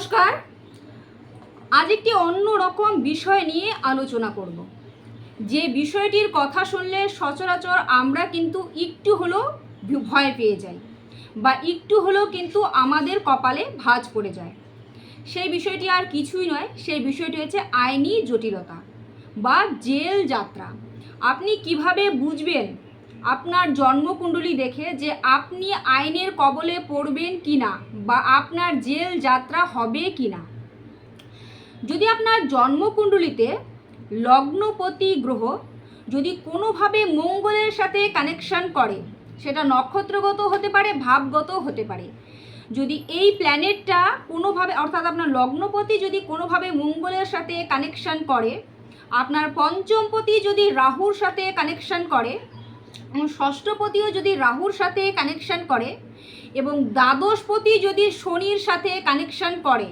নমস্কার। আজ একটি অন্য রকম বিষয় নিয়ে আলোচনা করব। যে বিষয়টির কথা শুনলে সচরাচর আমরা কিন্তু একটু হলেও ভয় পেয়ে যাই বা একটু হলেও কিন্তু আমাদের কপালে ভাঁজ পড়ে যায়। সেই বিষয়টি আর কিছুই নয়, সেই বিষয়টি হচ্ছে আইনি জটিলতা বা জেল যাত্রা। আপনি কিভাবে বুঝবেন আপনার জন্মকুণ্ডলী দেখে যে আপনি আইনের কবলে পড়বেন কিনা বা আপনার জেল যাত্রা হবে কিনা? যদি আপনার জন্মকুণ্ডলীতে লগ্নপতি গ্রহ যদি কোনোভাবে মঙ্গলের সাথে কানেকশন করে, সেটা নক্ষত্রগত হতে পারে, ভাবগত হতে পারে। যদি এই প্ল্যানেটটা কোনোভাবে অর্থাৎ আপনার লগ্নপতি যদি কোনোভাবে মঙ্গলের সাথে কানেকশন করে, আপনার পঞ্চমপতি যদি রাহুর সাথে কানেকশন করে, ষষ্ঠপতিও যদি রাহুর সাথে কানেকশন করে এবং দ্বাদশপতি যদি শনির সাথে কানেকশন করে,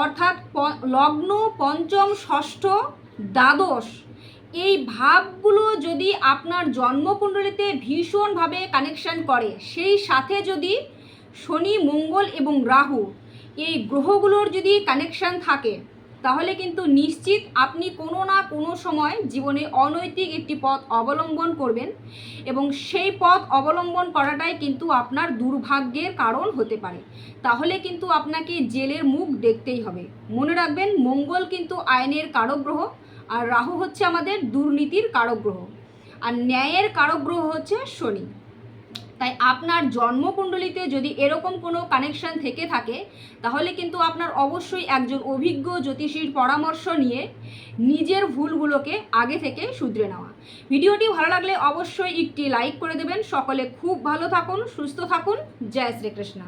অর্থাৎ লগ্ন, পঞ্চম, ষষ্ঠ, দ্বাদশ এই ভাবগুলো যদি আপনার জন্মকুণ্ডলীতে ভীষণভাবে কানেকশন করে, সেই সাথে যদি শনি, মঙ্গল এবং রাহু এই গ্রহগুলোর যদি কানেকশন থাকে, তাহলে কিন্তু নিশ্চিত আপনি কোনো না কোনো সময় জীবনে অনৈতিক একটি পথ অবলম্বন করবেন এবং সেই পথ অবলম্বন করাটাই কিন্তু আপনার দুর্ভাগ্যের কারণ হতে পারে। তাহলে কিন্তু আপনাকে জেলের মুখ দেখতেই হবে। মনে রাখবেন, মঙ্গল কিন্তু আইনের কারক গ্রহ, আর রাহু হচ্ছে আমাদের দুর্নীতির কারক গ্রহ, আর ন্যায়ের কারক গ্রহ হচ্ছে শনি। তাই আপনার জন্মকুণ্ডলীতে যদি এরকম কোনো কানেকশন থেকে থাকে, তাহলে কিন্তু আপনার অবশ্যই একজন অভিজ্ঞ জ্যোতিষীর পরামর্শ নিয়ে নিজের ভুলগুলোকে আগে থেকে শুধরে নেওয়া। ভিডিওটি ভালো লাগলে অবশ্যই একটি লাইক করে দেবেন। সকলে খুব ভালো থাকুন, সুস্থ থাকুন। জয় শ্রীকৃষ্ণ।